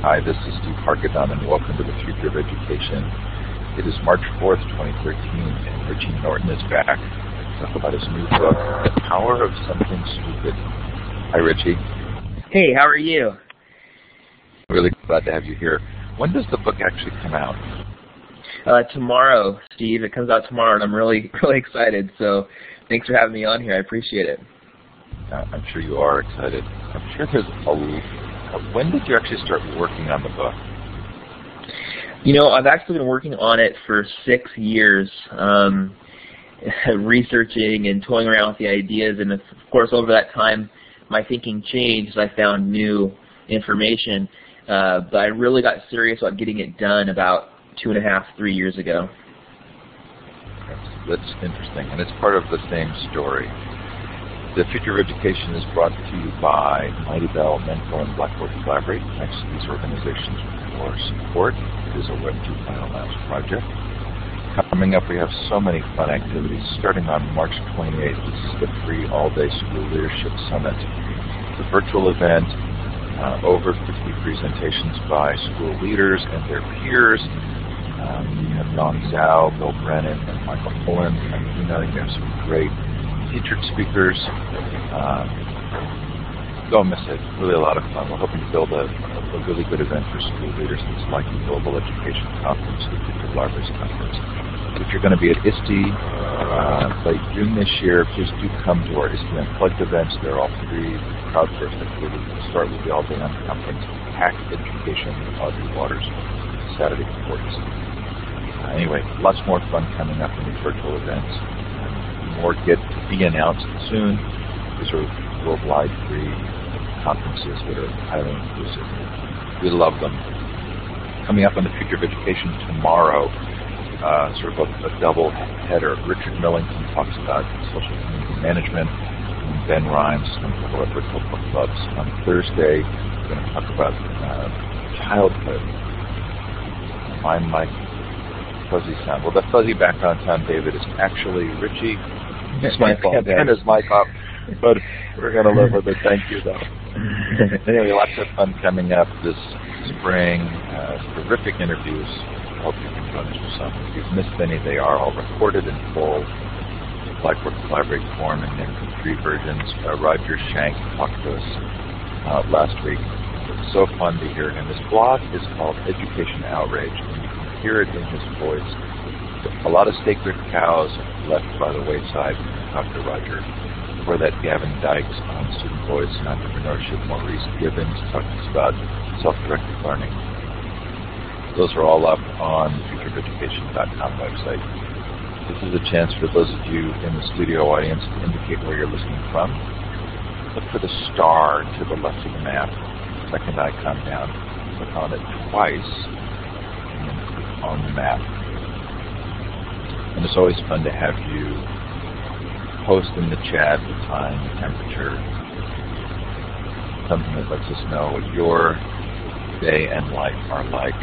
Hi, this is Steve Hargadon, and welcome to the Future of Education. It is March 4th, 2013, and Richie Norton is back to talk about his new book, The Power of Something Stupid. Hi, Richie. Hey, how are you? Really glad to have you here. When does the book actually come out? Tomorrow, Steve. It comes out tomorrow, and I'm really excited. So thanks for having me on here. I appreciate it. I'm sure you are excited. I'm sure there's when did you actually start working on the book? You know, I've actually been working on it for 6 years, researching and toying around with the ideas. And, of course, over that time, my thinking changed. I found new information. But I really got serious about getting it done about 2.5, 3 years ago. That's interesting, and it's part of the same story. The Future of Education is brought to you by Mightybell, Mentor, and Blackboard Collaborate. Thanks to these organizations for support. It is a Web 2 Final Labs project. Coming up, we have so many fun activities. Starting on March 28th, this is the free all-day School Leadership Summit. It's a virtual event, over 50 presentations by school leaders and their peers. We have Don Zhao, Bill Brennan, and Michael Pullen. And you have some great featured speakers. Don't miss it. Really a lot of fun. We're hoping to build a really good event for school leaders. It's like the Global Education Conference, the Future Libraries Conference. If you're going to be at ISTE late June this year, please do come to our ISTE Unplugged events. They're all free. Crowd first activity to start with the all-day on conference, Hack Education with Audrey Waters, Saturday before ISTE. Anyway, lots more fun coming up in these virtual events. More get to be announced soon. These are worldwide free conferences that are highly inclusive. We love them. Coming up on the Future of Education tomorrow, sort of a double header. Richard Millington talks about social community management, and Ben Rhymes is going to talk about virtual book clubs. On Thursday, we're going to talk about childhood. Find my fuzzy sound. Well, the fuzzy background sound, David, is actually Richie. It's my fault. Turn his mic off, but we're going to live with it. Thank you, though. Anyway, lots of fun coming up this spring. Terrific interviews. I hope you can join us for some. If you've missed any, they are all recorded in full. Blackboard Collaborate form and then free versions. Roger Shank talked to us last week. It's so fun to hear him. His blog is called Education Outrage, and you can hear it in his voice. A lot of sacred cows left by the wayside. Dr. Roger. Before that, Gavin Dykes on student voice and entrepreneurship. Maurice Gibbons talks about self-directed learning. Those are all up on the futureofeducation.com website. This is a chance for those of you in the studio audience to indicate where you're listening from. Look for the star to the left of the map, second icon down. Click on it twice, and then click on the map. And it's always fun to have you post in the chat the time, the temperature, something that lets us know what your day and life are like.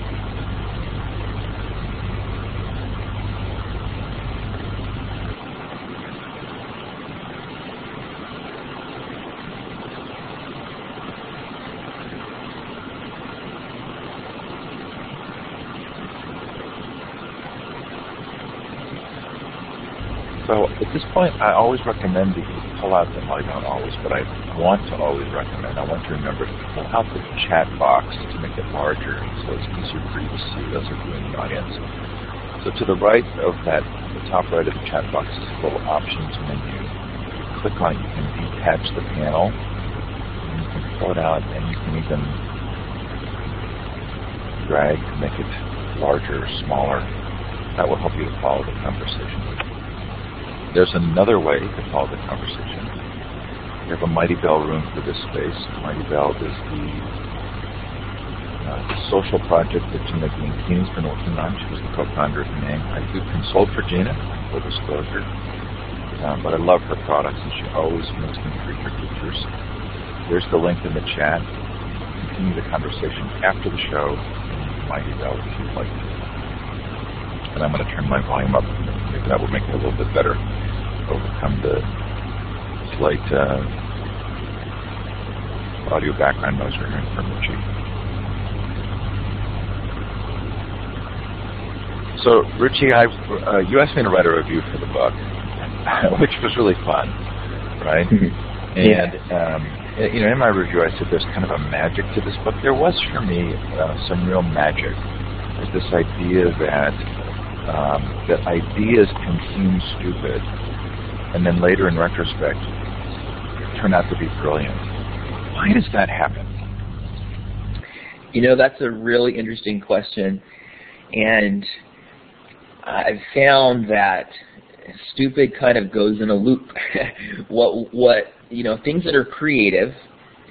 So at this point, I always recommend that you pull out the, well, I don't always, but I want to always recommend, I want to remember to pull out the chat box to make it larger so it's easier for you to see those of you in the audience. So to the right of that, the top right of the chat box is a little options menu. Click on it, you can detach the panel, and you can pull it out, and you can even drag to make it larger or smaller. That will help you to follow the conversation. There's another way to follow the conversation. We have a Mightybell room for this space. Mightybell is the social project that Gina Bianchini's been working on. She was the co-founder of the name. I do consult for Gina, full disclosure, but I love her products, and she always makes them free for teachers. There's the link in the chat. Continue the conversation after the show in Mightybell if you'd like to. And I'm going to turn my volume up. Maybe that will make it a little bit better. Overcome the slight audio background noise we're hearing from Richie. So, Richie, you asked me to write a review for the book, which was really fun, right? And in my review, I said there's kind of a magic to this book. There was, for me, some real magic. There's this idea that ideas can seem stupid, and then later, in retrospect, turn out to be brilliant. Why does that happen? That's a really interesting question, and I've found that stupid kind of goes in a loop. Things that are creative,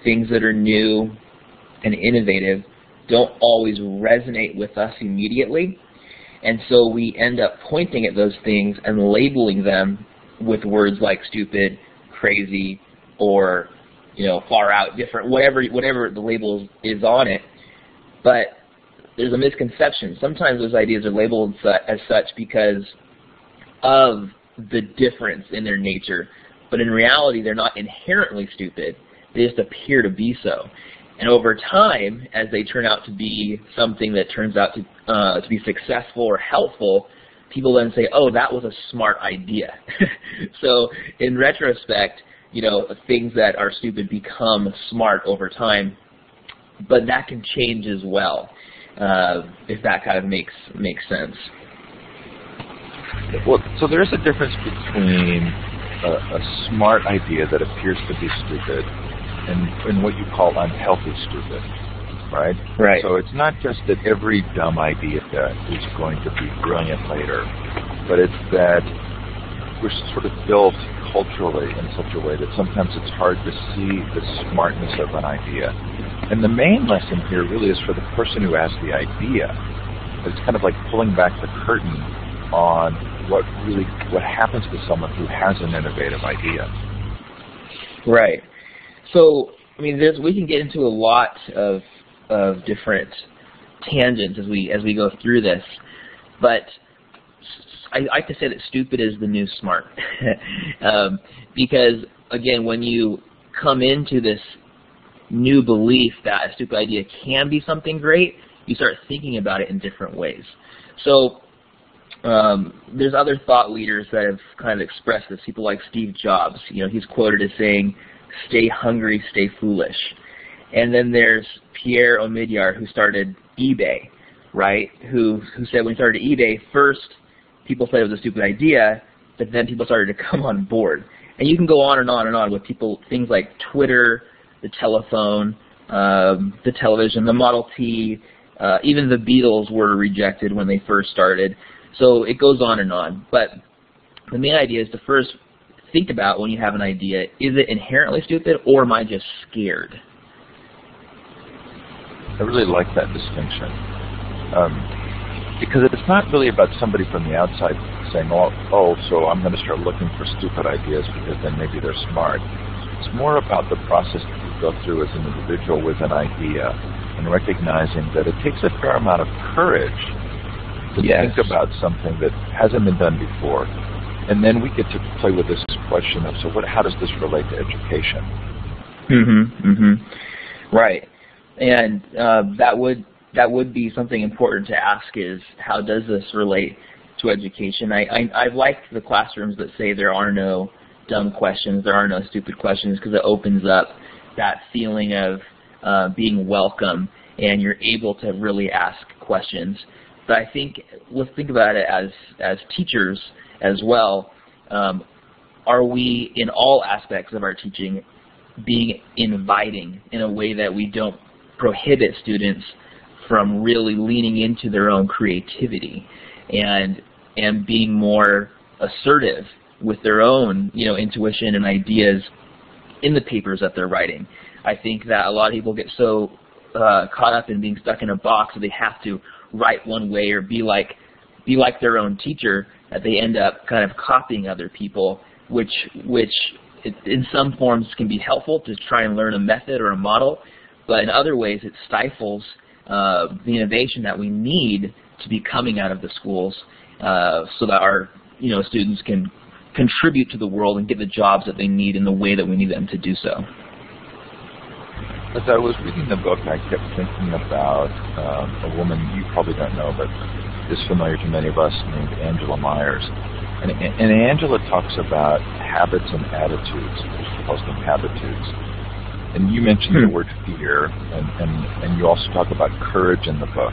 things that are new and innovative don't always resonate with us immediately, and so we end up pointing at those things and labeling them with words like stupid, crazy, or far out, different, whatever the label is on it. But there's a misconception. Sometimes those ideas are labeled as such because of the difference in their nature. But in reality, they're not inherently stupid. They just appear to be so. And over time, as they turn out to be something that turns out to be successful or helpful, people then say, oh, that was a smart idea. So in retrospect, things that are stupid become smart over time. But that can change as well, if that kind of makes sense. Well, so there is a difference between a smart idea that appears to be stupid and what you call unhealthy stupid, right? Right. So it's not just that every dumb idea is going to be brilliant later, but it's that we're sort of built culturally in such a way that sometimes it's hard to see the smartness of an idea. And the main lesson here really is for the person who has the idea. It's kind of like pulling back the curtain on what happens to someone who has an innovative idea. Right. So, we can get into a lot of different tangents as we go through this, but I like to say that stupid is the new smart, because again, when you come into this new belief that a stupid idea can be something great, you start thinking about it in different ways. So there's other thought leaders that have kind of expressed this. People like Steve Jobs, he's quoted as saying, "Stay hungry, stay foolish." And then there's Pierre Omidyar, who started eBay, right? Who said when he started eBay, first people said it was a stupid idea, but then people started to come on board. And you can go on and on and on with things like Twitter, the telephone, the television, the Model T, even the Beatles were rejected when they first started. So it goes on and on. But the main idea is to first think about, when you have an idea, is it inherently stupid or am I just scared? I really like that distinction. Because it's not really about somebody from the outside saying, oh, so I'm going to start looking for stupid ideas because then maybe they're smart. It's more about the process that you go through as an individual with an idea and recognizing that it takes a fair amount of courage to think about something that hasn't been done before. And then we get to play with this question of, how does this relate to education? Right. And that would be something important to ask, is how does this relate to education? I've liked the classrooms that say there are no dumb questions, there are no stupid questions, because it opens up that feeling of being welcome, and you're able to really ask questions. But I think, let's think about it as teachers as well. Are we, in all aspects of our teaching, being inviting in a way that we don't prohibit students from really leaning into their own creativity and being more assertive with their own intuition and ideas in the papers that they're writing? I think that a lot of people get so caught up in being stuck in a box that they have to write one way or be like their own teacher, that they end up kind of copying other people, which in some forms can be helpful to try and learn a method or a model, but in other ways it stifles the innovation that we need to be coming out of the schools, so that our students can contribute to the world and get the jobs that they need in the way that we need them to do so. As I was reading the book, I kept thinking about a woman you probably don't know, but is familiar to many of us named Angela Myers. And Angela talks about habits and attitudes. She calls them habitudes. And you mentioned the word fear, and you also talk about courage in the book.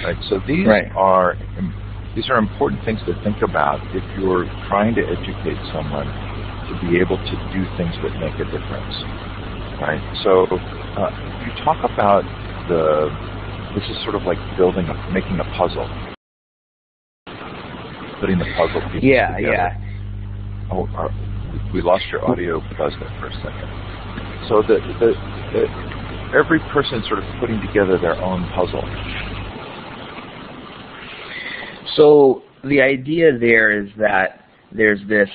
Right? So these are important things to think about if you're trying to educate someone to be able to do things that make a difference. Right? So you talk about this is sort of like making a puzzle. Putting the puzzle pieces together. Yeah. Oh, we lost your audio. Pause that for a second. So every person sort of putting together their own puzzle. So the idea there is that there's this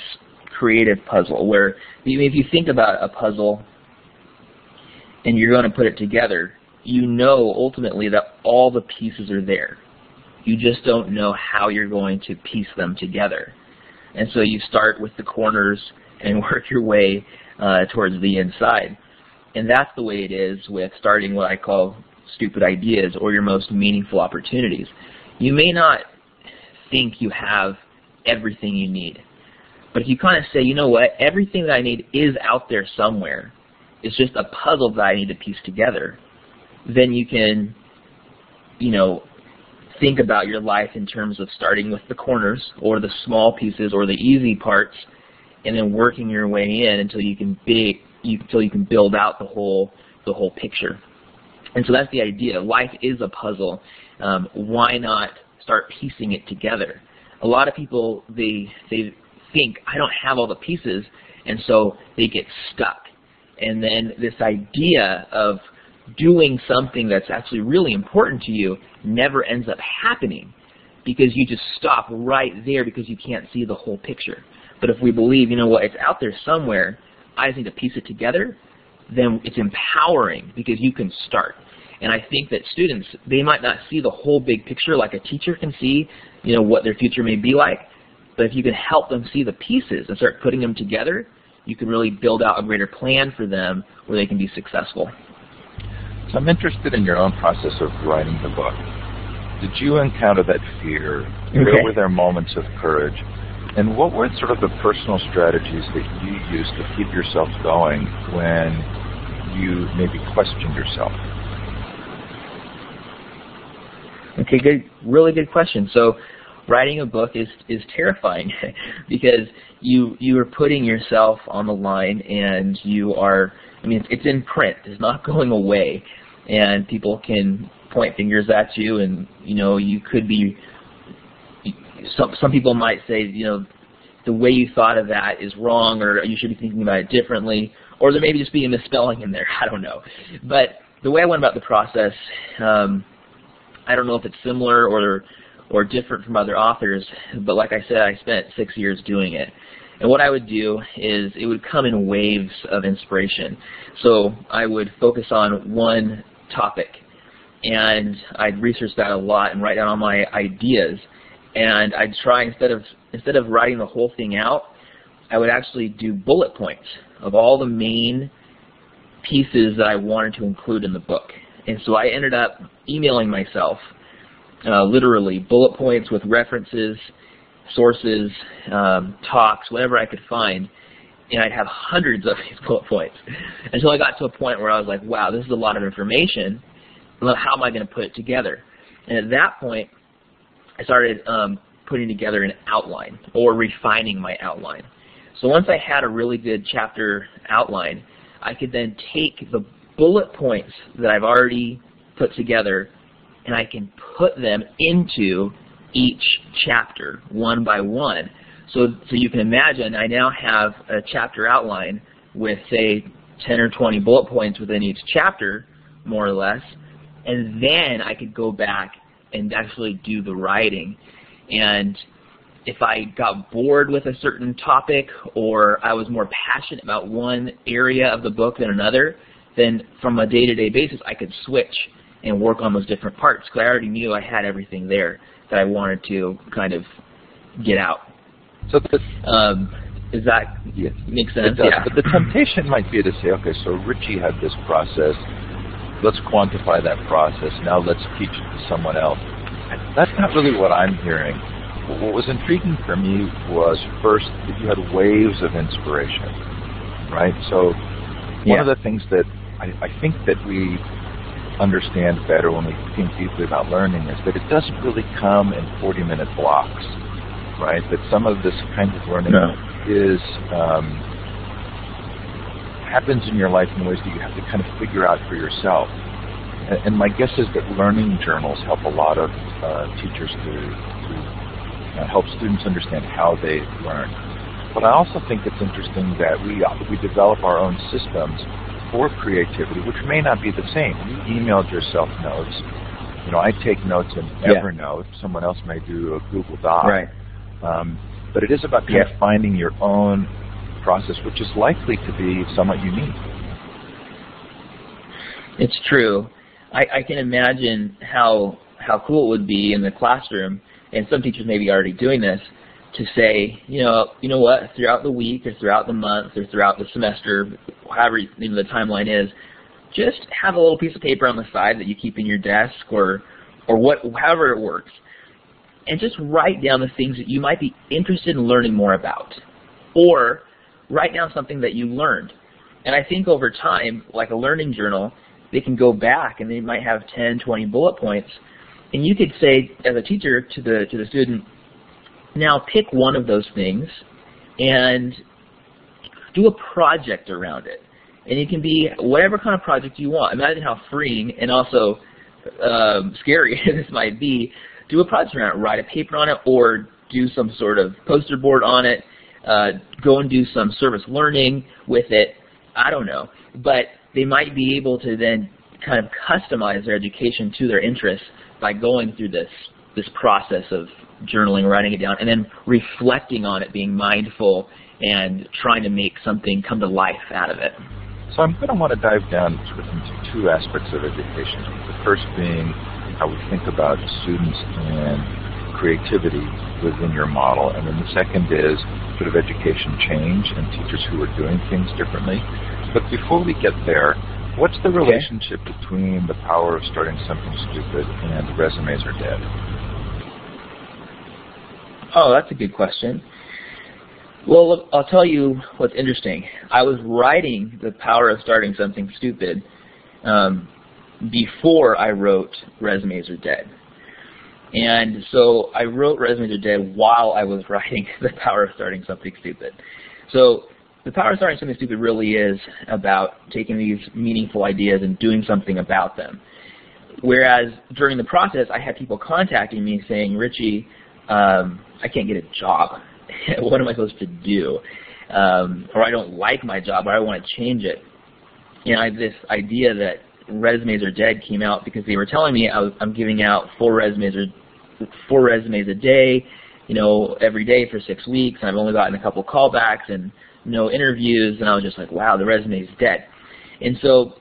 creative puzzle where if you think about a puzzle and you're going to put it together, you know ultimately that all the pieces are there. You just don't know how you're going to piece them together. And so you start with the corners and work your way towards the inside. And that's the way it is with starting what I call stupid ideas or your most meaningful opportunities. You may not think you have everything you need. But if you kind of say, you know what, everything that I need is out there somewhere. It's just a puzzle that I need to piece together. Then you can, think about your life in terms of starting with the corners or the small pieces or the easy parts, and then working your way in until you can build out the whole picture. And so that's the idea. Life is a puzzle. Why not start piecing it together? A lot of people they think I don't have all the pieces, and so they get stuck. And then this idea of doing something that's actually really important to you never ends up happening because you just stop right there because you can't see the whole picture. But if we believe, it's out there somewhere, I just need to piece it together, then it's empowering because you can start. And I think that students, they might not see the whole big picture like a teacher can see, what their future may be like. But if you can help them see the pieces and start putting them together, you can really build out a greater plan for them where they can be successful. So I'm interested in your own process of writing the book. Did you encounter that fear? Where were there moments of courage? And what were sort of the personal strategies that you used to keep yourself going when you maybe questioned yourself? Okay, really good question. So writing a book is terrifying because you are putting yourself on the line, and it's in print. It's not going away, and people can point fingers at you, and you could be. Some people might say, the way you thought of that is wrong, or you should be thinking about it differently, or there may just be a misspelling in there. I don't know, but the way I went about the process, I don't know if it's similar or different from other authors, but like I said, I spent 6 years doing it. And what I would do is it would come in waves of inspiration. So I would focus on one topic, and I'd research that a lot and write down all my ideas. And I'd try, instead of writing the whole thing out, I would actually do bullet points of all the main pieces that I wanted to include in the book. And so I ended up emailing myself literally bullet points with references, sources, talks, whatever I could find, and I'd have hundreds of these bullet points until I got to a point where I was like, wow, this is a lot of information. How am I going to put it together? And at that point, I started putting together an outline or refining my outline. So once I had a really good chapter outline, I could then take the bullet points that I've already put together, and I can put them into each chapter one by one. So you can imagine I now have a chapter outline with, say, 10 or 20 bullet points within each chapter, more or less, and then I could go back and actually do the writing. And if I got bored with a certain topic, or I was more passionate about one area of the book than another, then from a day-to-day basis I could switch and work on those different parts, because I already knew I had everything there that I wanted to kind of get out. So does that make sense? It does, yeah. But the temptation might be to say, okay, so Richie had this process. Let's quantify that process. Now let's teach it to someone else. That's not really what I'm hearing. What was intriguing for me was first that you had waves of inspiration, right? So one of the things that I think that we understand better when we think deeply about learning is that it doesn't really come in 40-minute blocks, right? That some of this kind of learning is happens in your life in ways that you have to kind of figure out for yourself. And my guess is that learning journals help a lot of teachers to help students understand how they learn. But I also think it's interesting that we develop our own systems for creativity, which may not be the same. You emailed yourself notes. You know, I take notes in Evernote. Someone else may do a Google Doc. Right. But it is about kind of finding your own process, which is likely to be somewhat unique. It's true. I can imagine how cool it would be in the classroom, and some teachers may be already doing this, to say, you know what, throughout the week or throughout the month or throughout the semester, however the timeline is, just have a little piece of paper on the side that you keep in your desk or however it works, and just write down the things that you might be interested in learning more about, or write down something that you learned. And I think over time, like a learning journal, they can go back and they might have 10, 20 bullet points, and you could say as a teacher to the student, now pick one of those things and do a project around it. And it can be whatever kind of project you want. Imagine how freeing and also scary this might be. Do a project around it. Write a paper on it or do some sort of poster board on it. Go and do some service learning with it. I don't know. But they might be able to then kind of customize their education to their interests by going through this process of journaling, writing it down, and then reflecting on it, being mindful, and trying to make something come to life out of it. So I'm going to want to dive down sort of into two aspects of education. The first being how we think about students and creativity within your model, and then the second is sort of education change and teachers who are doing things differently. But before we get there, what's the relationship between the power of starting something stupid and resumes are dead? Oh, that's a good question. Well, look, I'll tell you what's interesting. I was writing The Power of Starting Something Stupid before I wrote Resumes Are Dead. And so I wrote Resumes Are Dead while I was writing The Power of Starting Something Stupid. So The Power of Starting Something Stupid really is about taking these meaningful ideas and doing something about them. Whereas during the process, I had people contacting me saying, Richie, I can't get a job. What am I supposed to do? Or I don't like my job, or I want to change it. And I had this idea that Resumes Are Dead came out because they were telling me I'm giving out 4 resumes a day, every day for 6 weeks. And I've only gotten a couple callbacks and no interviews. And I was just like, wow, the resume is dead. And so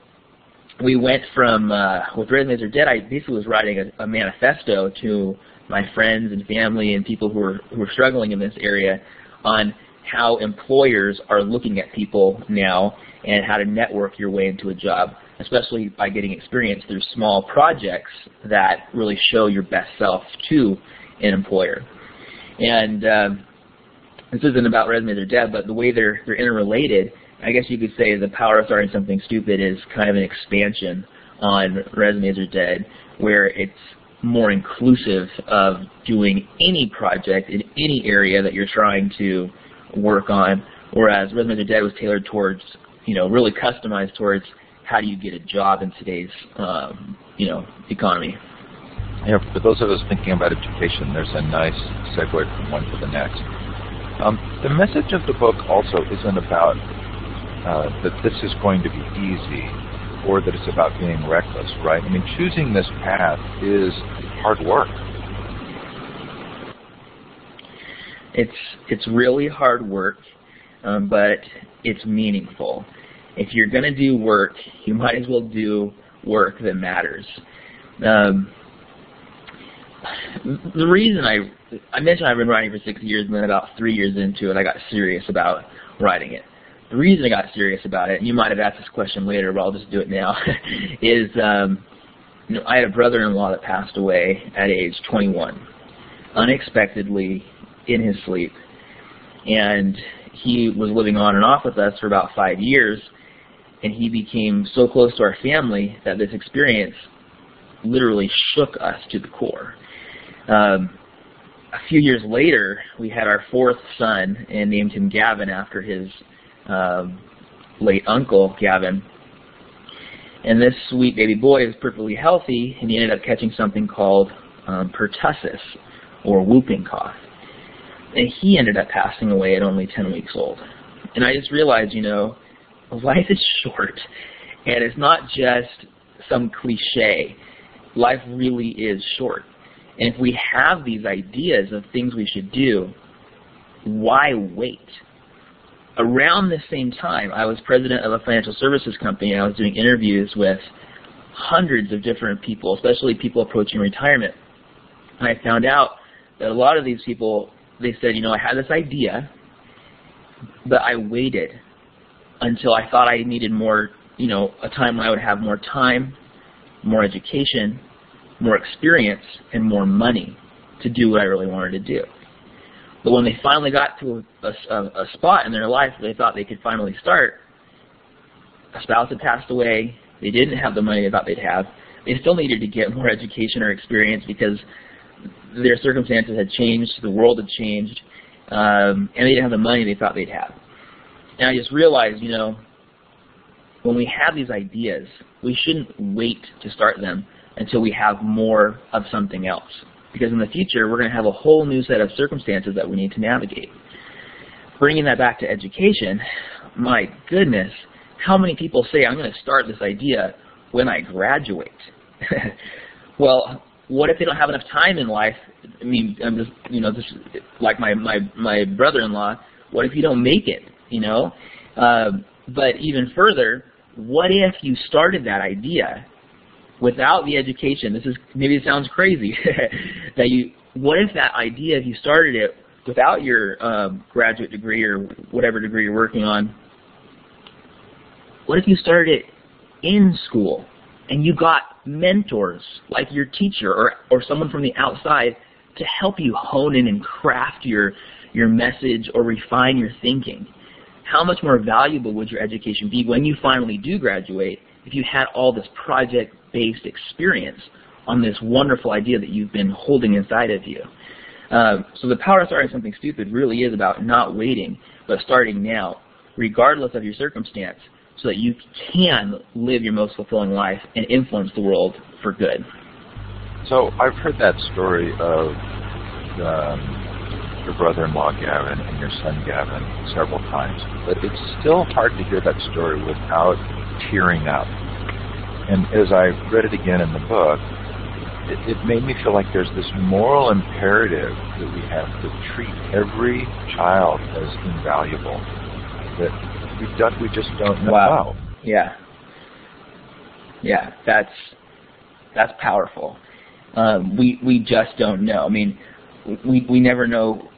we went from, with Resumes Are Dead, I basically was writing a manifesto to my friends and family and people who are struggling in this area on how employers are looking at people now and how to network your way into a job, especially by getting experience through small projects that really show your best self to an employer. And this isn't about Resumes Are Dead, but the way they're interrelated, I guess you could say The Power of Starting Something Stupid is kind of an expansion on Resumes Are Dead, where it's more inclusive of doing any project in any area that you're trying to work on, whereas Resumes Are Dead was tailored towards, really customized towards how do you get a job in today's, economy. Yeah, for those of us thinking about education, there's a nice segue from one to the next. The message of the book also isn't about that this is going to be easy or that it's about being reckless, right? I mean, choosing this path is hard work. It's really hard work, but it's meaningful. If you're going to do work, you might as well do work that matters. The reason I mentioned I've been writing for 6 years, and then about 3 years into it, I got serious about writing it. The reason I got serious about it, and you might have asked this question later, but I'll just do it now, is I had a brother-in-law that passed away at age 21, unexpectedly in his sleep. And he was living on and off with us for about 5 years, and he became so close to our family that this experience literally shook us to the core. A few years later, we had our 4th son and named him Gavin after his late uncle, Gavin. And this sweet baby boy is perfectly healthy, and he ended up catching something called pertussis, or whooping cough. And he ended up passing away at only 10 weeks old. And I just realized, life is short, and it's not just some cliche. Life really is short. And if we have these ideas of things we should do, why wait? Around the same time, I was president of a financial services company, and I was doing interviews with hundreds of different people, especially people approaching retirement. And I found out that a lot of these people, they said, I had this idea, but I waited until I thought I needed more, a time when I would have more time, more education, more experience, and more money to do what I really wanted to do. But when they finally got to a spot in their life where they thought they could finally start, a spouse had passed away, they didn't have the money they thought they'd have, they still needed to get more education or experience because their circumstances had changed, the world had changed, and they didn't have the money they thought they'd have. And I just realized, when we have these ideas, we shouldn't wait to start them until we have more of something else. Because in the future, we're going to have a whole new set of circumstances that we need to navigate. Bringing that back to education, my goodness, how many people say, I'm going to start this idea when I graduate? Well, what if they don't have enough time in life? I mean, I'm just, just like my brother-in-law, what if you don't make it, But even further, what if you started that idea without the education? Maybe it sounds crazy. What if that idea, if you started it without your graduate degree or whatever degree you're working on, what if you started it in school and you got mentors like your teacher or someone from the outside to help you hone in and craft your message or refine your thinking? How much more valuable would your education be when you finally do graduate if you had all this project-based experience on this wonderful idea that you've been holding inside of you? So the power of starting something stupid really is about not waiting, but starting now, regardless of your circumstance, so that you can live your most fulfilling life and influence the world for good. So I've heard that story of your brother-in-law Gavin and your son Gavin several times, but it's still hard to hear that story without tearing up. And as I read it again in the book, it made me feel like there's this moral imperative that we have to treat every child as invaluable, that we just don't know how. Yeah, that's powerful. We just don't know. I mean, we never know.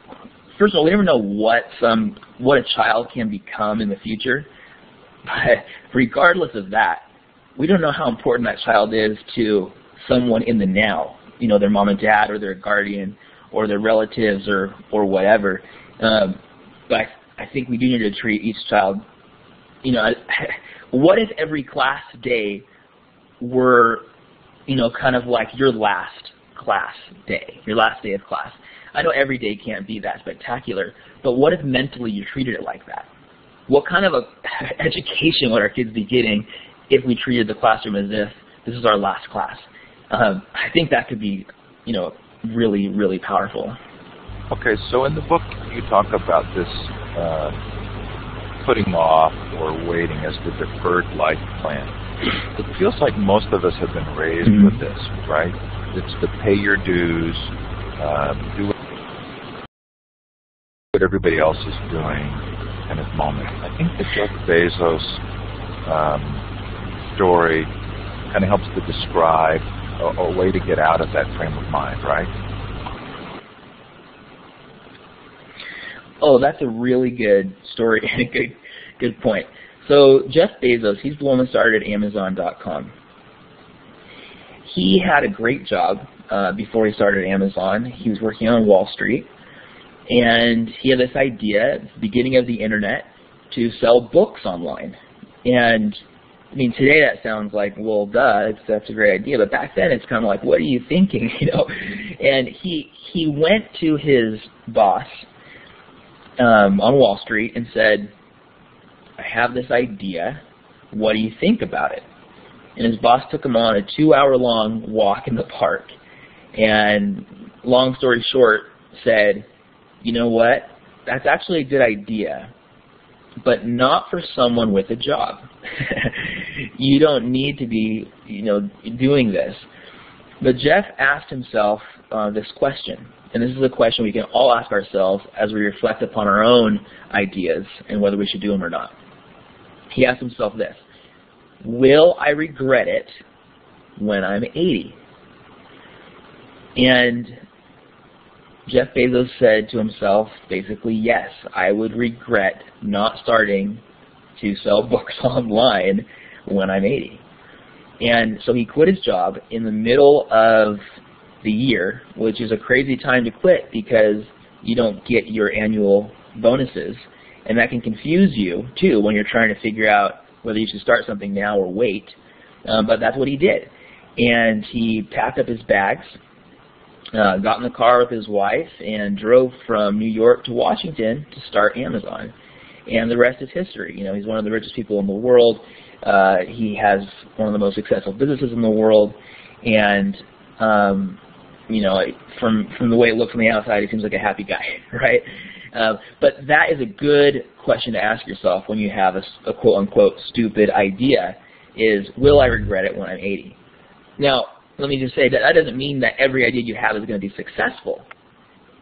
First of all, we never know what a child can become in the future. But regardless of that, we don't know how important that child is to someone in the now. Their mom and dad, or their guardian, or their relatives, or whatever. But I think we do need to treat each child. What if every class day were, kind of like your last class day, your last day of class? I know every day can't be that spectacular, but what if mentally you treated it like that? What kind of education would our kids be getting if we treated the classroom as if this is our last class? I think that could be, really, really powerful. Okay, so in the book you talk about this putting off or waiting as the deferred life plan. It feels like most of us have been raised with this, right? It's to pay your dues, do what everybody else is doing kind of moment. I think the Jeff Bezos story kind of helps to describe a way to get out of that frame of mind, right? Oh, that's a really good story and a good point. So Jeff Bezos, he's the one that started Amazon.com. he had a great job before he started Amazon. He was working on Wall Street, and he had this idea at the beginning of the internet to sell books online. And I mean, today that sounds like, well, duh, that's a great idea. But back then, it's kind of like, what are you thinking, And he went to his boss on Wall Street and said, I have this idea. What do you think about it? And his boss took him on a 2-hour-long walk in the park. And long story short, said, you know what? That's actually a good idea, but not for someone with a job. You don't need to be, doing this. But Jeff asked himself this question, and this is a question we can all ask ourselves as we reflect upon our own ideas and whether we should do them or not. He asked himself this: will I regret it when I'm 80? And Jeff Bezos said to himself, basically, yes, I would regret not starting to sell books online when I'm 80. And so he quit his job in the middle of the year, which is a crazy time to quit because you don't get your annual bonuses. And that can confuse you, too, when you're trying to figure out whether you should start something now or wait. But that's what he did. And he packed up his bags, got in the car with his wife, and drove from New York to Washington to start Amazon. And the rest is history. He's one of the richest people in the world. He has one of the most successful businesses in the world. And, from the way it looks on the outside, he seems like a happy guy, right? But that is a good question to ask yourself when you have a quote-unquote stupid idea, is will I regret it when I'm 80? Now, let me just say that doesn't mean that every idea you have is going to be successful,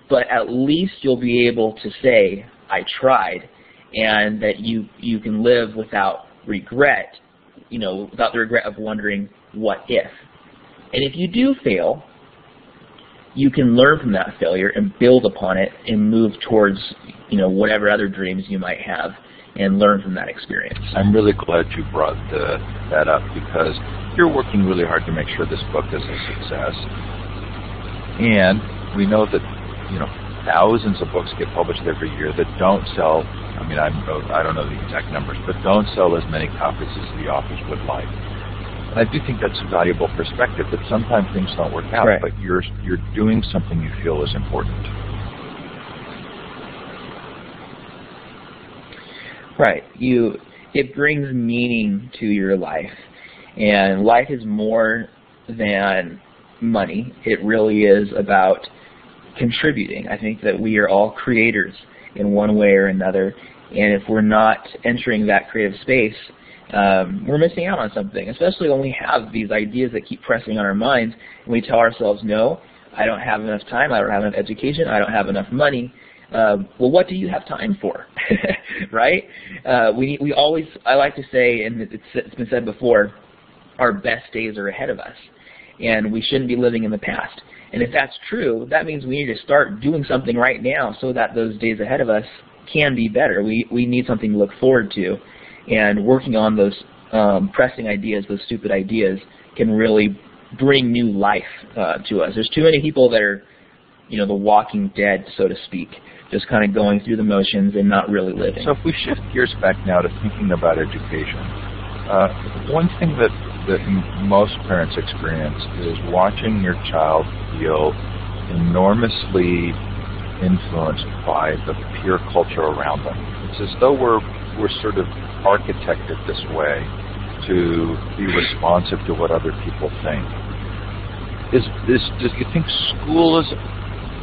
but at least you'll be able to say, I tried, and that you can live without regret, without the regret of wondering what if. And if you do fail, you can learn from that failure and build upon it and move towards, whatever other dreams you might have and learn from that experience. I'm really glad you brought that up because you're working really hard to make sure this book is a success. And we know that, thousands of books get published every year that don't sell, I don't know the exact numbers, but don't sell as many copies as the authors would like. And I do think that's a valuable perspective, that sometimes things don't work out, right, but you're doing something you feel is important. Right. It brings meaning to your life. And life is more than money. It really is about contributing. I think that we are all creators in one way or another. And if we're not entering that creative space, we're missing out on something, especially when we have these ideas that keep pressing on our minds and we tell ourselves, no, I don't have enough time, I don't have enough education, I don't have enough money. Well, what do you have time for? Right? We always, I like to say, and it's been said before, our best days are ahead of us, and we shouldn't be living in the past. And if that's true, that means we need to start doing something right now so that those days ahead of us can be better. We need something to look forward to, and working on those pressing ideas, those stupid ideas, can really bring new life to us. There's too many people that are, the walking dead, so to speak, just kind of going through the motions and not really living. So if we shift gears back now to thinking about education, one thing that most parents experience is watching your child feel enormously influenced by the peer culture around them. It's as though we're sort of architected this way to be responsive to what other people think. Do you think school is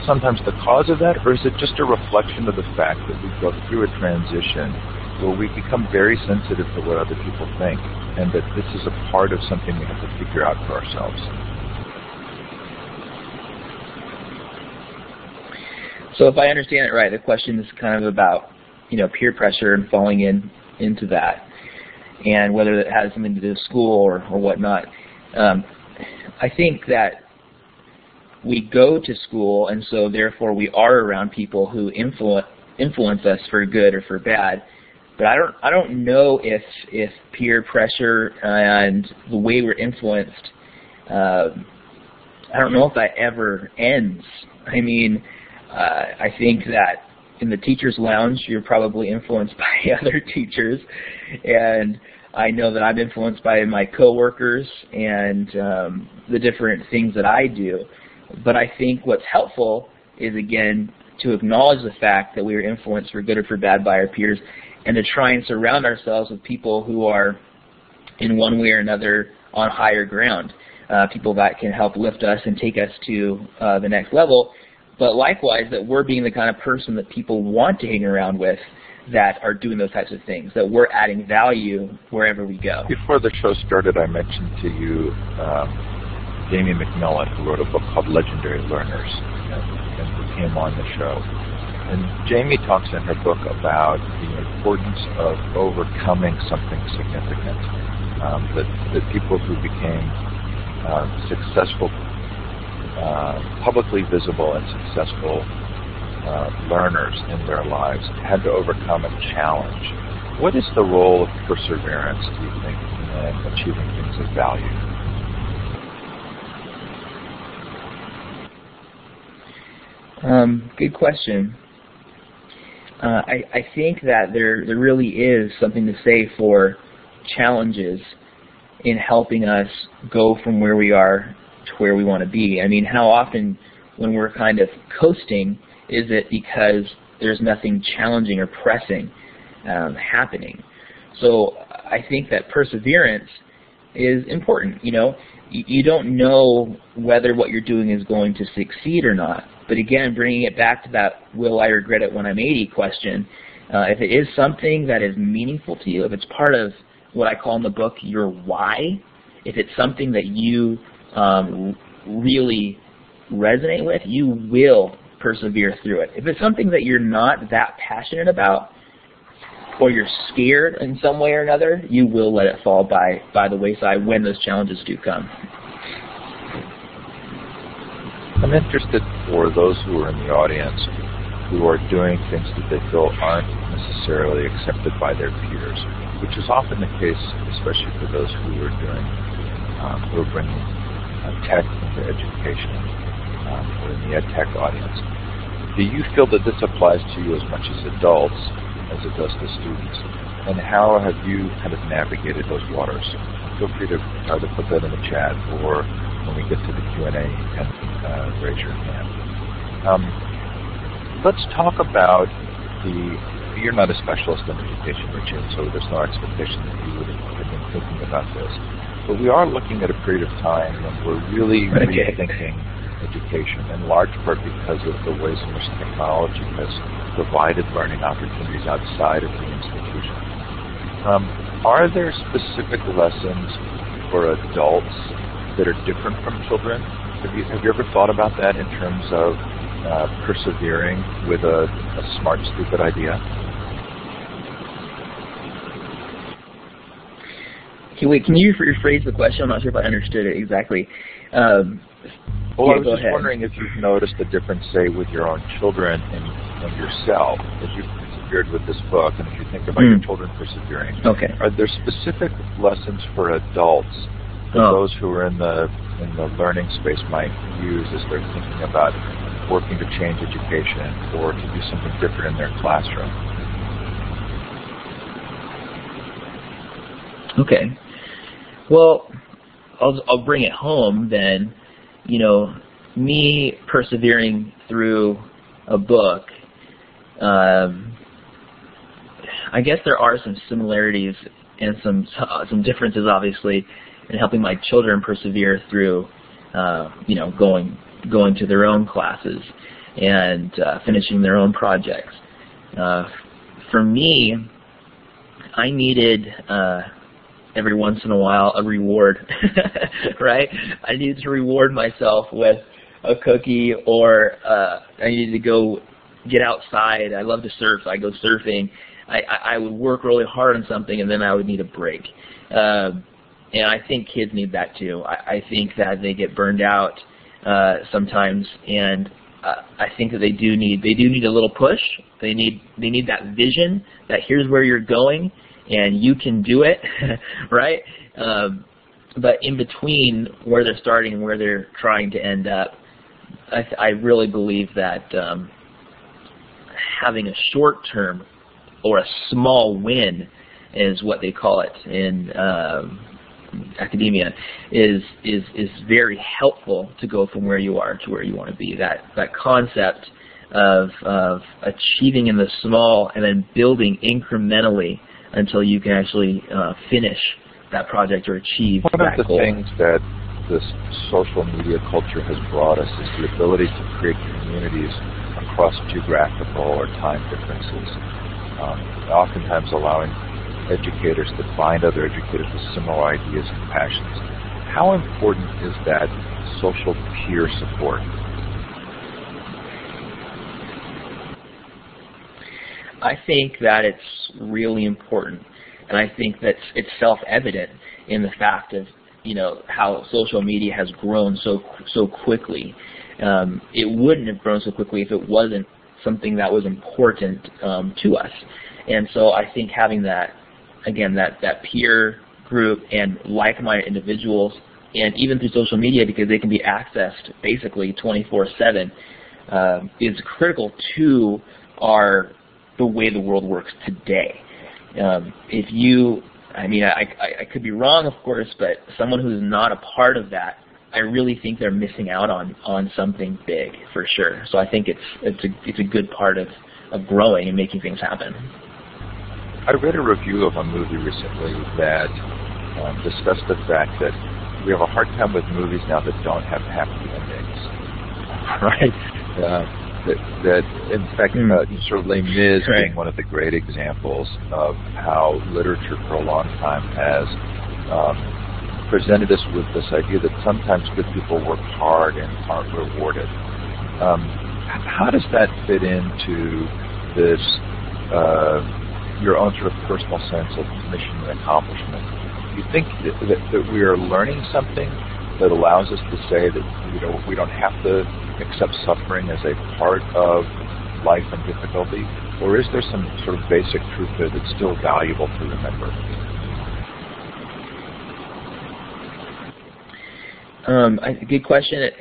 sometimes the cause of that, or is it just a reflection of the fact that we go through a transition where we become very sensitive to what other people think, and that this is a part of something we have to figure out for ourselves? So if I understand it right, the question is kind of about, peer pressure and falling into that, and whether it has something to do with school or whatnot. I think that we go to school, and so therefore we are around people who influence us for good or for bad. But I don't know if peer pressure and the way we're influenced I don't know if that ever ends. I mean, I think that in the teacher's lounge, you're probably influenced by other teachers, and I know that I'm influenced by my coworkers and the different things that I do. But I think what's helpful is, again, to acknowledge the fact that we are influenced for good or for bad by our peers, and to try and surround ourselves with people who are, in one way or another, on higher ground, people that can help lift us and take us to the next level, but likewise that we're being the kind of person that people want to hang around with that are doing those types of things, that we're adding value wherever we go. Before the show started, I mentioned to you Jamie McMillan, who wrote a book called Legendary Learners, and who came on the show. And Jamie talks in her book about the importance of overcoming something significant, that people who became successful, publicly visible and successful learners in their lives had to overcome a challenge. What is the role of perseverance, do you think, in achieving things of value? Good question. I think that there really is something to say for challenges in helping us go from where we are to where we want to be. I mean, how often when we're kind of coasting, is it because there's nothing challenging or pressing happening? So I think that perseverance is important. You know, you don't know whether what you're doing is going to succeed or not. But again, bringing it back to that will I regret it when I'm 80 question, if it is something that is meaningful to you, if it's part of what I call in the book your why, if it's something that you really resonate with, you will persevere through it. If it's something that you're not that passionate about, or you're scared in some way or another, you will let it fall by the wayside when those challenges do come. I'm interested for those who are in the audience who are doing things that they feel aren't necessarily accepted by their peers, which is often the case, especially for those who are doing, who are bringing tech into education, or in the ed tech audience. Do you feel that this applies to you as much as adults as it does to students? And how have you kind of navigated those waters? Feel free to either put that in the chat, or when we get to the Q&A, you can raise your hand. Let's talk about you're not a specialist in education, Richie, so there's no expectation that you would have been thinking about this. But we are looking at a period of time when we're really rethinking education, in large part because of the ways in which technology has provided learning opportunities outside of the institution. Are there specific lessons for adults that are different from children? Have you ever thought about that in terms of persevering with a smart, stupid idea? Okay, wait, can you rephrase the question? I'm not sure if I understood it exactly. Well, I was just wondering if you've noticed a difference, say, with your own children and yourself, as you've persevered with this book, and if you think about your children persevering. Okay. Are there specific lessons for adults that those who are in the learning space might use as they're thinking about working to change education or to do something different in their classroom? Okay. Well, I'll bring it home then. You know, me persevering through a book, I guess there are some similarities and some differences, obviously, in helping my children persevere through, going to their own classes and finishing their own projects. For me, I needed every once in a while a reward, right? I needed to reward myself with a cookie, or I needed to go get outside. I love to surf, so I go surfing. I would work really hard on something, and then I would need a break. And I think kids need that too. I think that they get burned out sometimes, and I think that they do need a little push. They need that vision that here's where you're going, and you can do it, right? But in between where they're starting and where they're trying to end up, I really believe that having a short-term or a small win is what they call it in academia is very helpful to go from where you are to where you want to be. That concept of achieving in the small and then building incrementally until you can actually finish that project or achieve that goal. One of the things that this social media culture has brought us is the ability to create communities across geographical or time differences, oftentimes allowing educators to find other educators with similar ideas and passions. How important is that social peer support? I think that it's really important, and I think that it's self-evident in the fact of how social media has grown so quickly. It wouldn't have grown so quickly if it wasn't something that was important to us. And so I think having that, again, that peer group and like-minded individuals, and even through social media because they can be accessed basically 24/7, is critical to the way the world works today. I could be wrong, of course, but someone who's not a part of that, I really think they're missing out on something big for sure. So I think it's a good part of growing and making things happen. I read a review of a movie recently that discussed the fact that we have a hard time with movies now that don't have happy endings, right? That in fact, sort of Les Mis being one of the great examples of how literature for a long time has presented us with this idea that sometimes good people work hard and aren't rewarded. How does that fit into this, your own sort of personal sense of mission and accomplishment? Do you think that we are learning something that allows us to say that we don't have to accept suffering as a part of life and difficulty, or is there some sort of basic truth there that's still valuable to remember? Good question.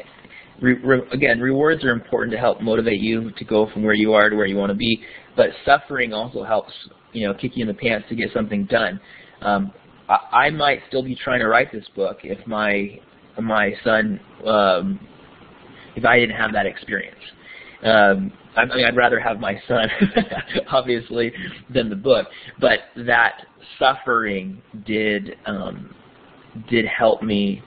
Again, rewards are important to help motivate you to go from where you are to where you want to be, but suffering also helps, kick you in the pants to get something done. I might still be trying to write this book if my son, if I didn't have that experience. I'd rather have my son, obviously, than the book. But that suffering did help me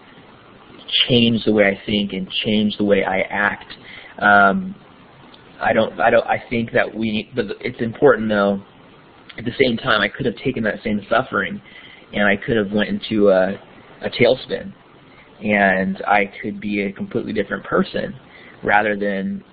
change the way I think and change the way I act. I think that but it's important though. At the same time, I could have taken that same suffering, and I could have went into a tailspin, and I could be a completely different person rather than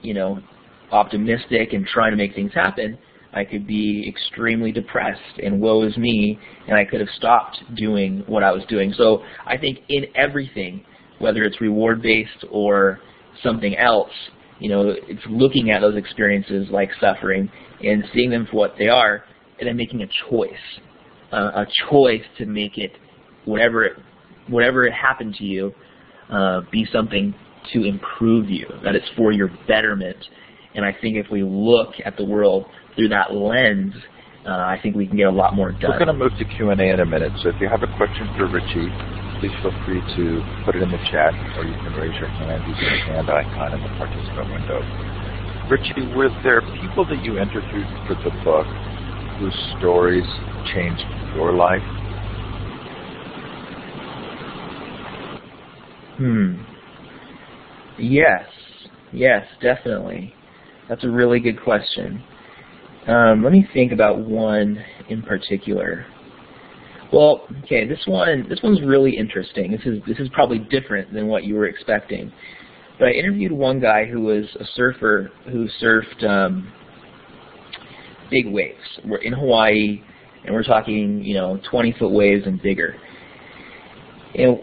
optimistic and trying to make things happen. I could be extremely depressed and woe is me, and I could have stopped doing what I was doing. So I think in everything, whether it's reward-based or something else, it's looking at those experiences like suffering and seeing them for what they are, and then making a choice to make it, whatever it happened to you, be something to improve you, that it's for your betterment. And I think if we look at the world through that lens, I think we can get a lot more done. We're going to move to Q&A in a minute, so if you have a question for Richie, please feel free to put it in the chat, or you can raise your hand using the hand icon in the participant window. Richie, were there people that you interviewed for the book whose stories changed your life? Yes, definitely. That's a really good question. Let me think about one in particular. Well, okay, this one's really interesting. This is probably different than what you were expecting. But I interviewed one guy who was a surfer who surfed big waves. We're in Hawaii, and we're talking 20-foot waves and bigger. And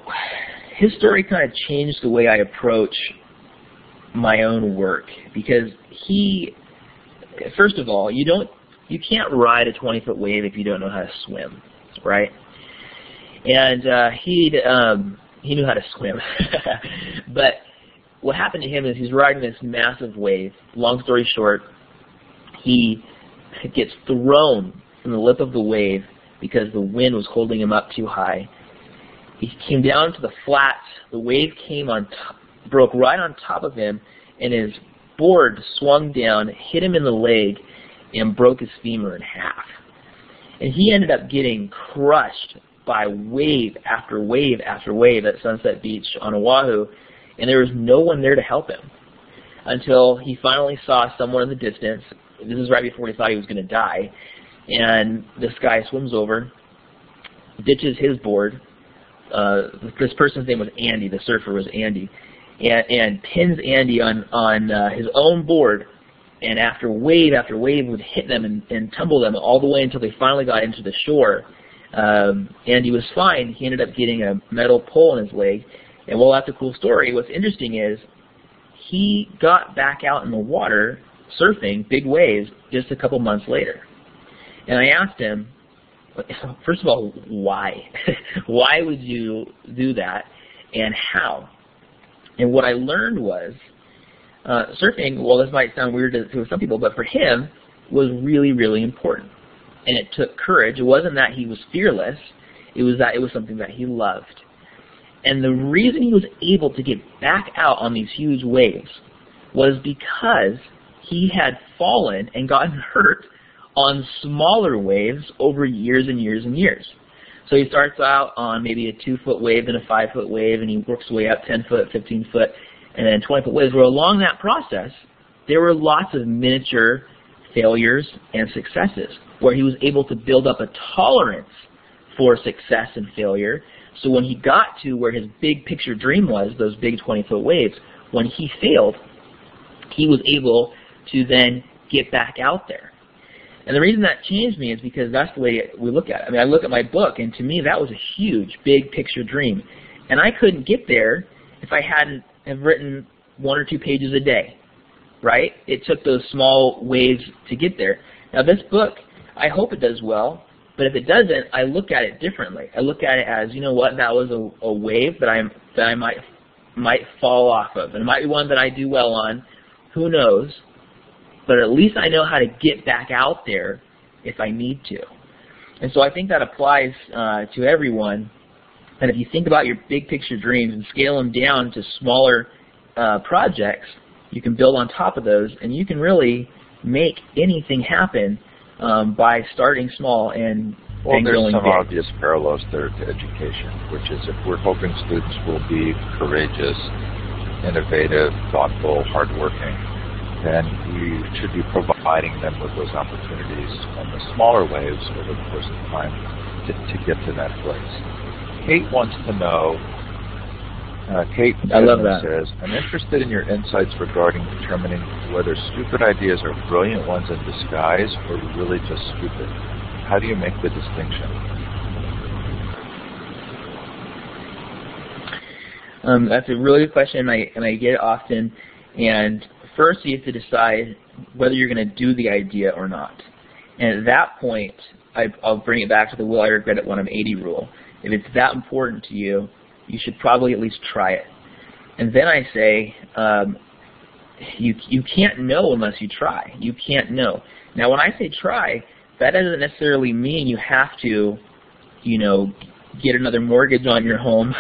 his story kind of changed the way I approach my own work, because first of all, you can't ride a 20-foot wave if you don't know how to swim, right? And he knew how to swim. But what happened to him is he's riding this massive wave. Long story short, he gets thrown from the lip of the wave because the wind was holding him up too high. He came down to the flats. The wave came on top, broke right on top of him, and his board swung down, hit him in the leg, and broke his femur in half. And he ended up getting crushed by wave after wave after wave at Sunset Beach on Oahu, and there was no one there to help him until he finally saw someone in the distance. This is right before he thought he was going to die, and this guy swims over, ditches his board. This person's name was Andy. The surfer was Andy, and pins Andy on his own board. And after wave after wave would hit them and tumble them all the way until they finally got into the shore. Andy was fine. He ended up getting a metal pole in his leg. And while that's a cool story, what's interesting is he got back out in the water surfing big waves just a couple months later. And I asked him, first of all, why? Why would you do that, and how? And what I learned was surfing, well, this might sound weird to some people, but for him, was really, really important. And it took courage. It wasn't that he was fearless. It was that it was something that he loved. And the reason he was able to get back out on these huge waves was because he had fallen and gotten hurt on smaller waves over years and years and years. So he starts out on maybe a 2-foot wave, then a 5-foot wave, and he works his way up 10 foot, 15 foot, and then 20-foot waves. Where along that process, there were lots of miniature failures and successes, where he was able to build up a tolerance for success and failure. So when he got to where his big picture dream was, those big 20-foot waves, when he failed, he was able to then get back out there. And the reason that changed me is because that's the way we look at it. I mean, I look at my book, and to me, that was a huge, big picture dream. And I couldn't get there if I hadn't have written 1 or 2 pages a day, right? It took those small waves to get there. Now, this book, I hope it does well, but if it doesn't, I look at it differently. I look at it as, you know what, that was a wave that I might fall off of. And it might be one that I do well on. Who knows? But at least I know how to get back out there if I need to. And so I think that applies to everyone. And if you think about your big picture dreams and scale them down to smaller projects, you can build on top of those, and you can really make anything happen by starting small and going big. Well, there's some obvious parallels there to education, which is if we're hoping students will be courageous, innovative, thoughtful, hardworking, then we should be providing them with those opportunities on the smaller waves over the course of time to get to that place. Kate wants to know, Kate I love that. Says, I'm interested in your insights regarding determining whether stupid ideas are brilliant ones in disguise or really just stupid. How do you make the distinction? That's a really good question, and I get it often. And first, you have to decide whether you're going to do the idea or not. And at that point, I'll bring it back to the will I regret it when I'm 80 rule. If it's that important to you, you should probably at least try it. And then I say, you can't know unless you try. You can't know. Now, when I say try, that doesn't necessarily mean you have to, get another mortgage on your home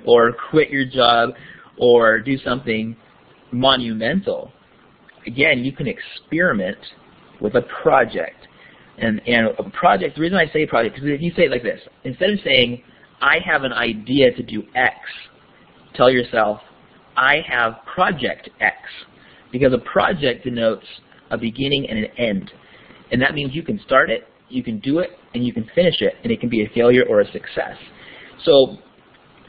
or quit your job or do something monumental. Again, you can experiment with a project. And a project, the reason I say project, because if you say it like this, instead of saying, I have an idea to do X, tell yourself, I have project X. Because a project denotes a beginning and an end. And that means you can start it, you can do it, and you can finish it, and it can be a failure or a success. So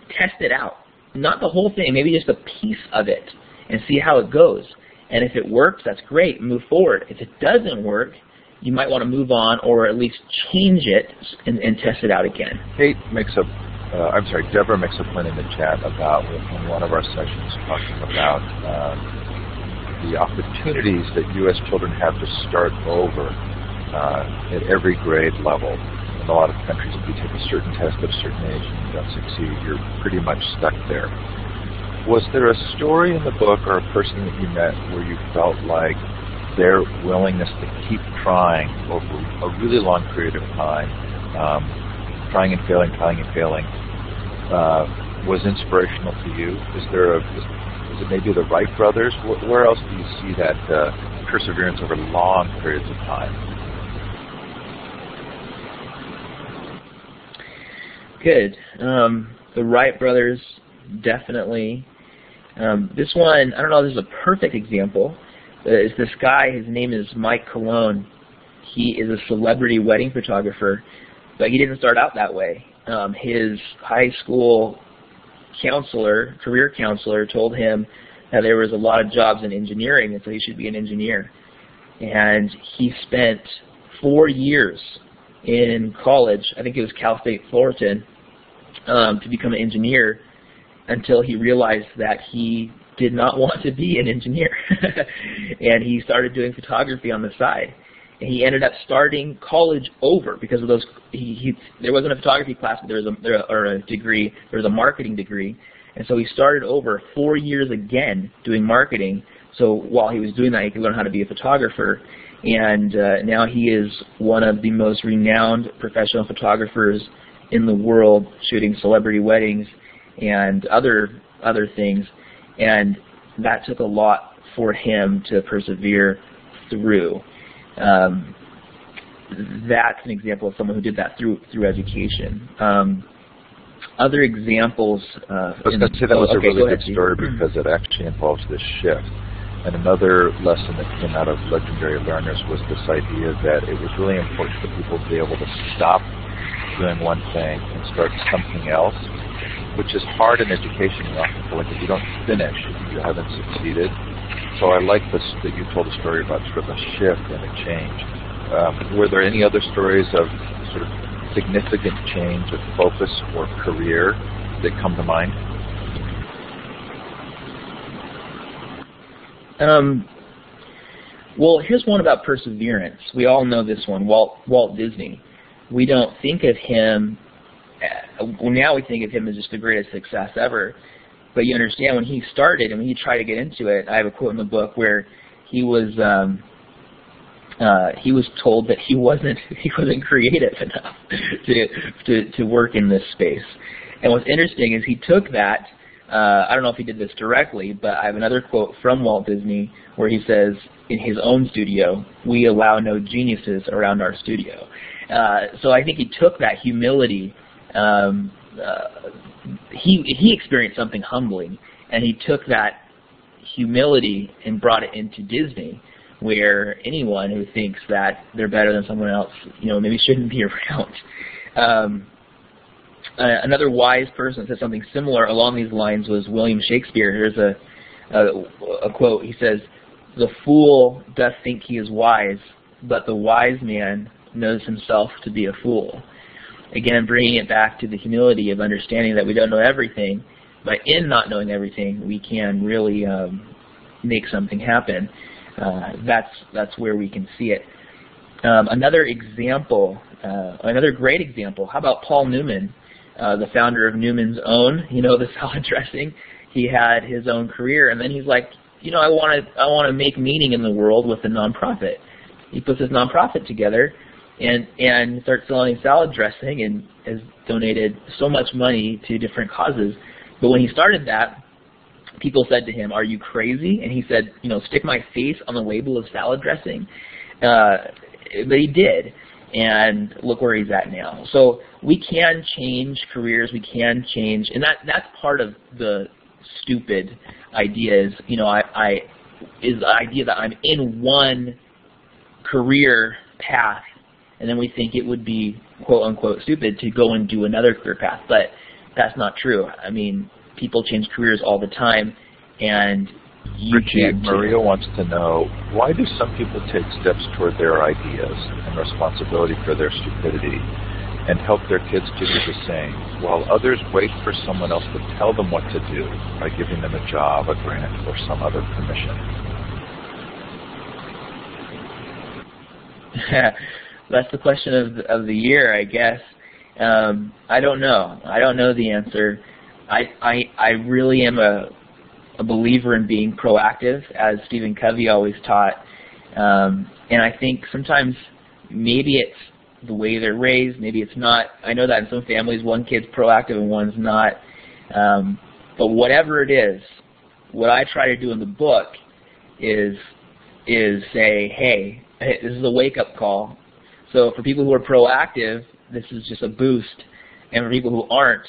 test it out. Not the whole thing, maybe just a piece of it, and see how it goes. And if it works, that's great, move forward. If it doesn't work, you might want to move on or at least change it and test it out again. Deborah makes a point in the chat about in one of our sessions talking about the opportunities that U.S. children have to start over at every grade level. And in a lot of countries, if you take a certain test at a certain age and you don't succeed, you're pretty much stuck there. Was there a story in the book or a person that you met where you felt like their willingness to keep trying over a really long period of time, trying and failing, was inspirational to you? Is it maybe the Wright brothers? Where else do you see that perseverance over long periods of time? Good. The Wright brothers, definitely. This one, I don't know if this is a perfect example. It's this guy, his name is Mike Cologne. He is a celebrity wedding photographer, but he didn't start out that way. His high school counselor, career counselor, told him that there was a lot of jobs in engineering, and so he should be an engineer. And he spent 4 years in college, I think it was Cal State Fullerton, to become an engineer, until he realized that he did not want to be an engineer. And he started doing photography on the side. And he ended up starting college over because of those. There wasn't a photography class, but there was a degree. There was a marketing degree, and so he started over 4 years again doing marketing. So while he was doing that, he could learn how to be a photographer. And now he is one of the most renowned professional photographers in the world, shooting celebrity weddings and other things. And that took a lot for him to persevere through. That's an example of someone who did that through education. Other examples. I was going to say that was a really good story because it actually involves this shift. And another lesson that came out of Legendary Learners was this idea that it was really important for people to be able to stop doing one thing and start something else, which is hard in education. You often feel like if you don't finish, you haven't succeeded. So I like this that you told a story about sort of a shift and a change. Were there any other stories of sort of significant change of focus or career that come to mind? Well, here's one about perseverance. We all know this one, Walt Disney. We don't think of him, well, now we think of him as just the greatest success ever. But you understand, when he started and when he tried to get into it, I have a quote in the book where he was told that he wasn't creative enough to work in this space. And what's interesting is he took that. I don't know if he did this directly, but I have another quote from Walt Disney where he says, in his own studio, "We allow no geniuses around our studio." So I think he took that humility. He experienced something humbling, and he took that humility and brought it into Disney, where anyone who thinks that they're better than someone else, maybe shouldn't be around. Another wise person that said something similar along these lines was William Shakespeare. Here's a quote. He says, "The fool doth think he is wise, but the wise man knows himself to be a fool." Again, bringing it back to the humility of understanding that we don't know everything, but in not knowing everything, we can really make something happen. That's where we can see it. Another example, another great example. How about Paul Newman, the founder of Newman's Own? The salad dressing. He had his own career, and then he's like, I want to make meaning in the world with a nonprofit. He puts his nonprofit together and starts selling salad dressing, and has donated so much money to different causes. But when he started that, people said to him, "Are you crazy?" And he said, "Stick my face on the label of salad dressing." But he did, and look where he's at now. So we can change careers, we can change, and that's part of the stupid idea is, is the idea that I'm in one career path, and then we think it would be quote-unquote stupid to go and do another career path. But that's not true. I mean, people change careers all the time, and Richie, Maria wants to know, why do some people take steps toward their ideas and responsibility for their stupidity and help their kids to do the same, while others wait for someone else to tell them what to do by giving them a job, a grant, or some other permission? That's the question of the year, I guess. I don't know. I don't know the answer. I really am a believer in being proactive, as Stephen Covey always taught. And I think sometimes maybe it's the way they're raised, maybe it's not. I know that in some families one kid's proactive and one's not. But whatever it is, what I try to do in the book is say, hey, this is a wake-up call. So for people who are proactive, this is just a boost. And for people who aren't,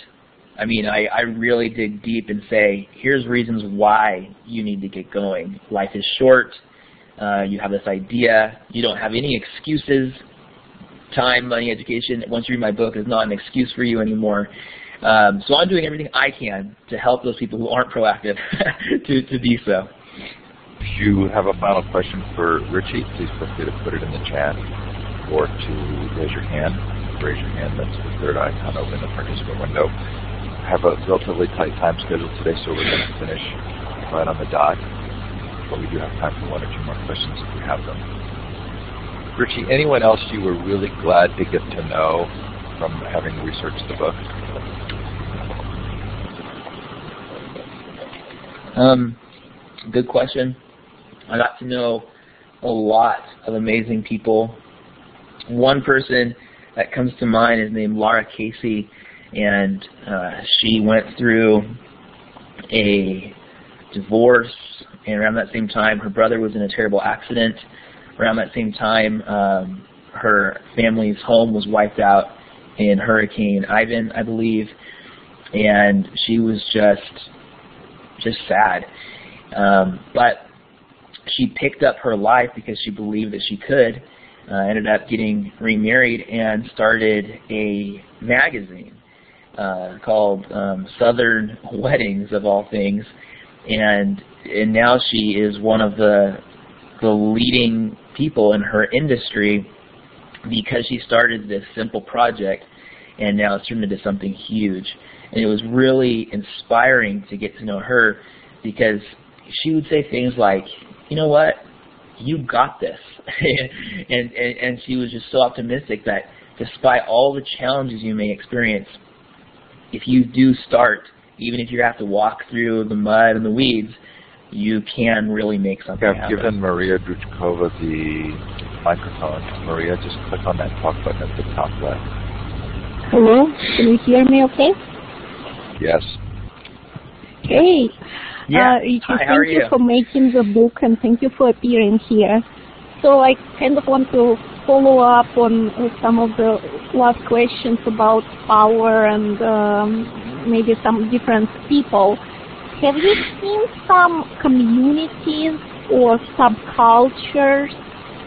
I mean, I really dig deep and say, here's reasons why you need to get going. Life is short. You have this idea. You don't have any excuses. Time, money, education, once you read my book, is not an excuse for you anymore. So I'm doing everything I can to help those people who aren't proactive to be so. If you have a final question for Richie, please feel free to put it in the chat or to raise your hand. Raise your hand, that's the third icon over in the participant window. I have a relatively tight time schedule today, so we're going to finish right on the dot. But we do have time for one or two more questions if we have them. Richie, anyone else you were really glad to get to know from having researched the book? Good question. I got to know a lot of amazing people. One person that comes to mind is named Laura Casey, and she went through a divorce, and around that same time her brother was in a terrible accident. Around that same time her family's home was wiped out in Hurricane Ivan, I believe, and she was just sad. But she picked up her life because she believed that she could, ended up getting remarried and started a magazine called Southern Weddings, of all things, and now she is one of the leading people in her industry because she started this simple project, and now it's turned into something huge. And it was really inspiring to get to know her because she would say things like, you know what, you got this. and she was just so optimistic that despite all the challenges you may experience, if you do start, even if you have to walk through the mud and the weeds, you can really make something happen. I've given Maria Druchkova the microphone. Maria, just click on that talk button at the top left. Hello, can you hear me okay? Yes. Hey. Yeah. Richie, Hi, how are thank you for making the book, and thank you for appearing here. So I kind of want to follow up on some of the last questions about power and maybe some different people. Have you seen some communities or subcultures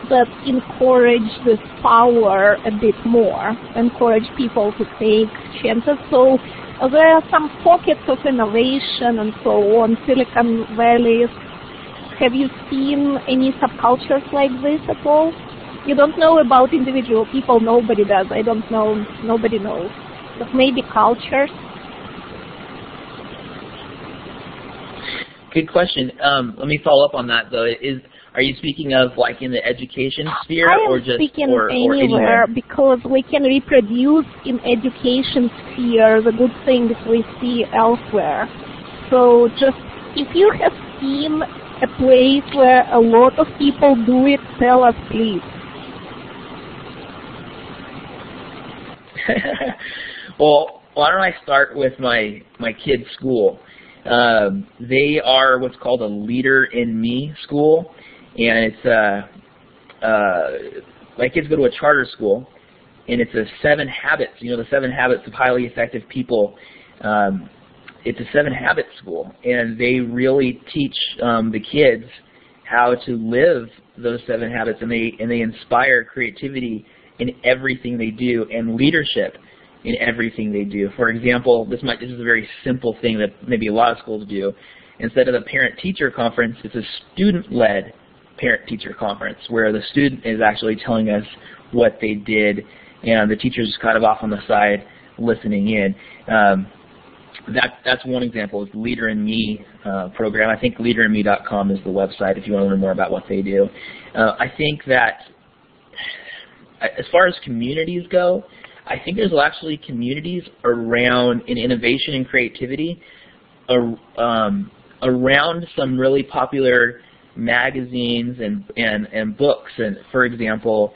that encourage this power a bit more, encourage people to take chances? So there are some pockets of innovation and so on, Silicon Valley. Have you seen any subcultures like this at all? You don't know about individual people, nobody does. I don't know, nobody knows. But maybe cultures? Good question. Let me follow up on that, though. Are you speaking of like in the education sphere, or just or anywhere? Because we can reproduce in education sphere the good things we see elsewhere. So just if you have seen a place where a lot of people do it, tell us, please. Well, why don't I start with my kids' school? They are what's called a Leader in Me school, and it's my kids go to a charter school, and it's a 7 habits. You know, the 7 habits of highly effective people. It's a 7 habits school, and they really teach the kids how to live those 7 habits, and they inspire creativity in everything they do and leadership in everything they do. For example, this is a very simple thing that maybe a lot of schools do. Instead of a parent-teacher conference, it's a student-led parent-teacher conference where the student is actually telling us what they did, and the teacher's just kind of off on the side listening in. That's one example, is the Leader in Me program. I think leaderinme.com is the website if you want to learn more about what they do. I think that As far as communities go, I think there's actually communities around in innovation and creativity around some really popular magazines and books. And for example,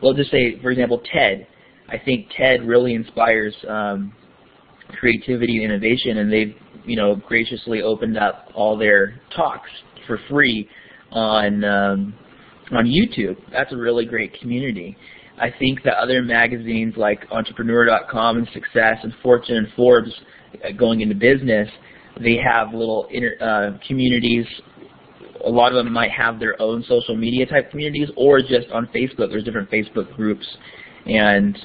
we'll just say, for example, TED. I think TED really inspires creativity and innovation, and they've graciously opened up all their talks for free on YouTube. That's a really great community. I think that other magazines like Entrepreneur.com and Success and Fortune and Forbes, going into business, they have little communities. A lot of them might have their own social media type communities, or just on Facebook. There's different Facebook groups and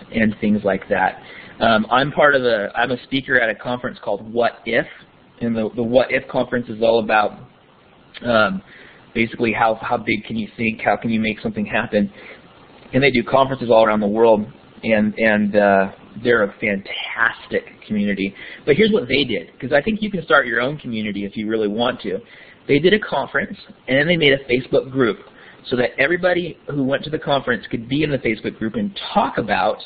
things like that. I'm a speaker at a conference called What If, and the What If conference is all about basically how big can you think, how can you make something happen. And they do conferences all around the world, and they're a fantastic community. But here's what they did, because I think you can start your own community if you really want to. They did a conference, and then they made a Facebook group so that everybody who went to the conference could be in the Facebook group and talk about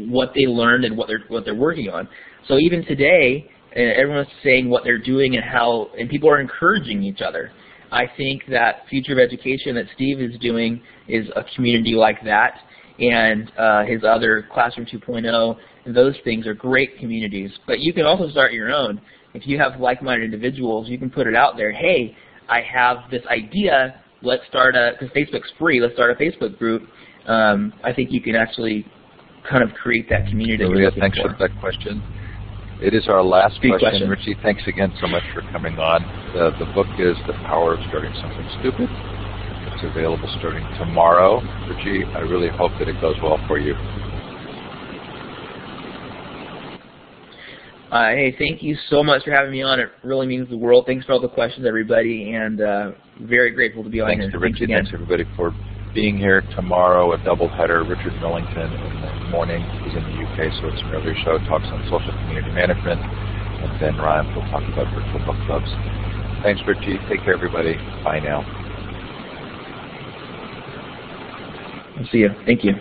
what they learned and what they're working on. So even today, everyone's saying what they're doing and people are encouraging each other. I think that Future of Education that Steve is doing is a community like that, and his other Classroom 2.0, and those things are great communities. But you can also start your own. If you have like-minded individuals, you can put it out there. Hey, I have this idea. Let's start because Facebook's free. Let's start a Facebook group. I think you can actually kind of create that community. Maria, thanks for that question. It is our last question. Richie, thanks again so much for coming on. The book is The Power of Starting Something Stupid. It's available starting tomorrow. Richie, I really hope that it goes well for you. Hey, thank you so much for having me on. It really means the world. Thanks for all the questions, everybody, and very grateful to be on here. Thanks to Richie. Thanks, everybody, for being here. Tomorrow, a doubleheader. Richard Millington in the morning. He's in the UK, so it's an earlier show. Talks on social community management. And then Ryan will talk about virtual book clubs. Thanks, Richie. Take care, everybody. Bye now. I'll see you. Thank you.